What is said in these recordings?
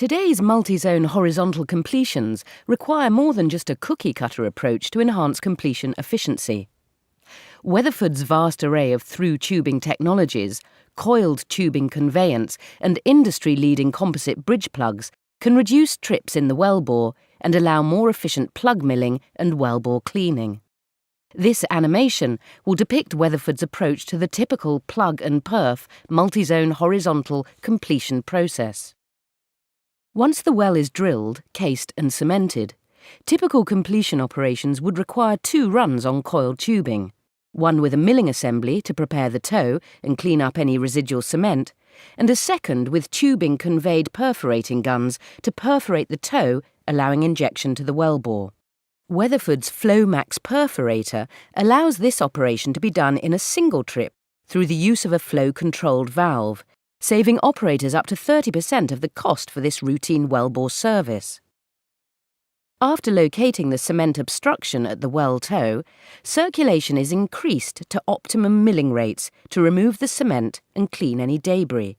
Today's multi-zone horizontal completions require more than just a cookie-cutter approach to enhance completion efficiency. Weatherford's vast array of through tubing technologies, coiled tubing conveyance and industry-leading composite bridge plugs can reduce trips in the wellbore and allow more efficient plug milling and wellbore cleaning. This animation will depict Weatherford's approach to the typical plug and perf multi-zone horizontal completion process. Once the well is drilled, cased and cemented, typical completion operations would require 2 runs on coiled tubing, one with a milling assembly to prepare the toe and clean up any residual cement, and a second with tubing conveyed perforating guns to perforate the toe, allowing injection to the wellbore. Weatherford's Flowmax perforator allows this operation to be done in a single trip through the use of a flow-controlled valve, saving operators up to 30% of the cost for this routine wellbore service. After locating the cement obstruction at the well toe, circulation is increased to optimum milling rates to remove the cement and clean any debris.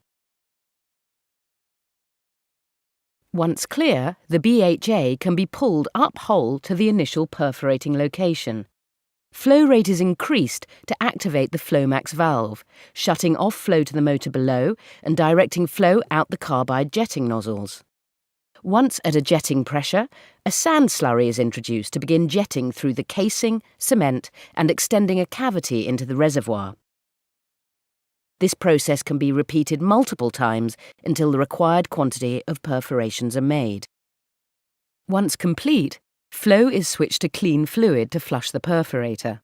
Once clear, the BHA can be pulled up hole to the initial perforating location. Flow rate is increased to activate the Flowmax valve, shutting off flow to the motor below and directing flow out the carbide jetting nozzles. Once at a jetting pressure, a sand slurry is introduced to begin jetting through the casing, cement, and extending a cavity into the reservoir. This process can be repeated multiple times until the required quantity of perforations are made. Once complete, flow is switched to clean fluid to flush the perforator.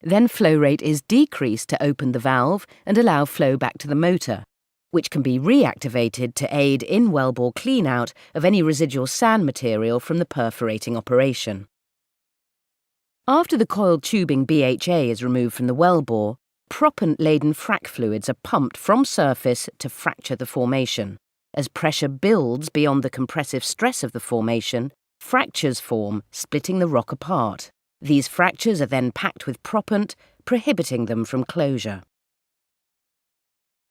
Then flow rate is decreased to open the valve and allow flow back to the motor, which can be reactivated to aid in wellbore clean-out of any residual sand material from the perforating operation. After the coiled tubing BHA is removed from the wellbore, proppant-laden frac fluids are pumped from surface to fracture the formation. As pressure builds beyond the compressive stress of the formation, fractures form, splitting the rock apart. These fractures are then packed with proppant, prohibiting them from closure.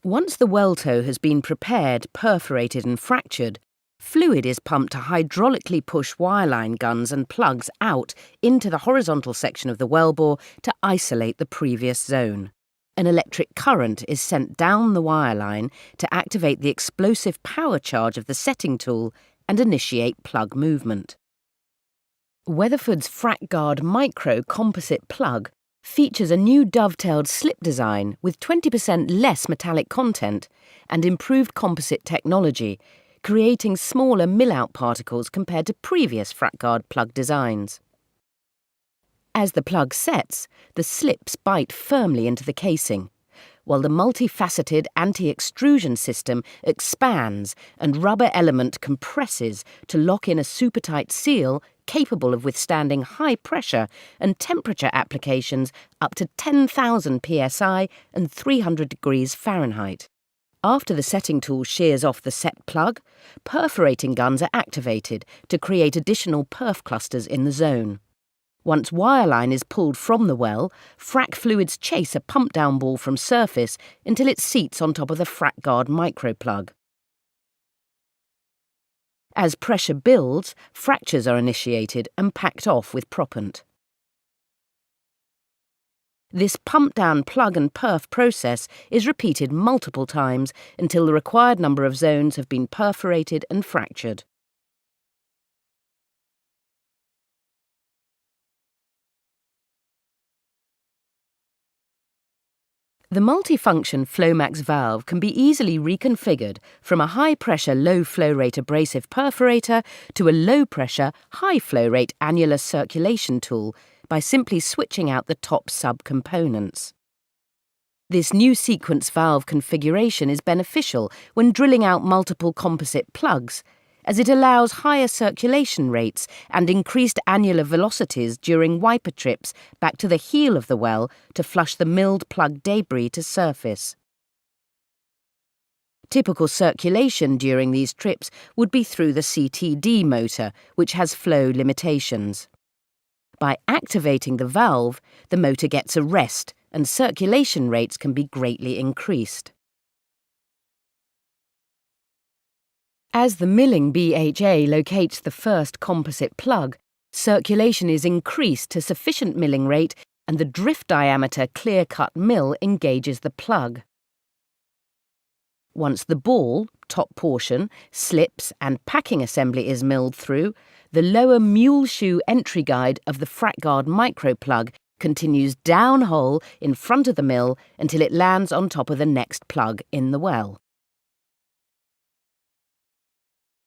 Once the well toe has been prepared, perforated and fractured, fluid is pumped to hydraulically push wireline guns and plugs out into the horizontal section of the wellbore to isolate the previous zone. An electric current is sent down the wireline to activate the explosive power charge of the setting tool and initiate plug movement. Weatherford's FracGuard Micro composite plug features a new dovetailed slip design with 20% less metallic content and improved composite technology, creating smaller mill-out particles compared to previous FracGuard plug designs. As the plug sets, the slips bite firmly into the casing, while the multifaceted anti-extrusion system expands and rubber element compresses to lock in a super-tight seal capable of withstanding high pressure and temperature applications up to 10,000 psi and 300 degrees Fahrenheit. After the setting tool shears off the set plug, perforating guns are activated to create additional perf clusters in the zone. Once wireline is pulled from the well, frac fluids chase a pump-down ball from surface until it seats on top of the FracGuard microplug. As pressure builds, fractures are initiated and packed off with proppant. This pump-down plug and perf process is repeated multiple times until the required number of zones have been perforated and fractured. The multifunction Flowmax valve can be easily reconfigured from a high-pressure, low-flow rate abrasive perforator to a low-pressure, high-flow rate annular circulation tool by simply switching out the top sub-components. This new sequence valve configuration is beneficial when drilling out multiple composite plugs, as it allows higher circulation rates and increased annular velocities during wiper trips back to the heel of the well to flush the milled plug debris to surface. Typical circulation during these trips would be through the CTD motor, which has flow limitations. By activating the valve, the motor gets a rest and circulation rates can be greatly increased. As the milling BHA locates the first composite plug, circulation is increased to sufficient milling rate and the drift diameter clear-cut mill engages the plug. Once the ball, top portion, slips and packing assembly is milled through, the lower mule shoe entry guide of the frac guard micro plug continues downhole in front of the mill until it lands on top of the next plug in the well.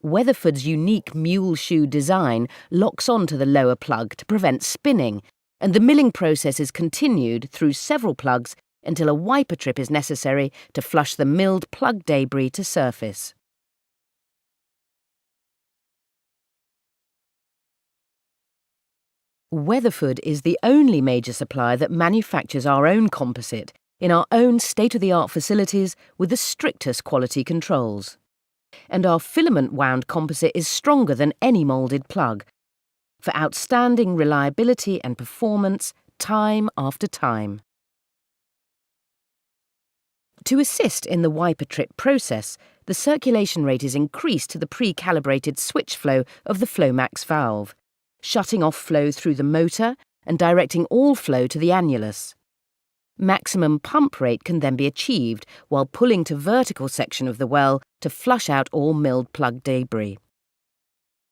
Weatherford's unique mule shoe design locks onto the lower plug to prevent spinning, and the milling process is continued through several plugs until a wiper trip is necessary to flush the milled plug debris to surface. Weatherford is the only major supplier that manufactures our own composite in our own state-of-the-art facilities with the strictest quality controls. And our filament-wound composite is stronger than any moulded plug, for outstanding reliability and performance time after time. To assist in the wiper trip process, the circulation rate is increased to the pre-calibrated switch flow of the Flomax valve, shutting off flow through the motor and directing all flow to the annulus. Maximum pump rate can then be achieved while pulling to vertical section of the well to flush out all milled plug debris.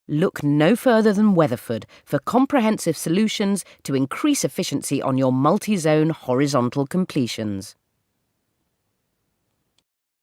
Look no further than Weatherford for comprehensive solutions to increase efficiency on your multi-zone horizontal completions.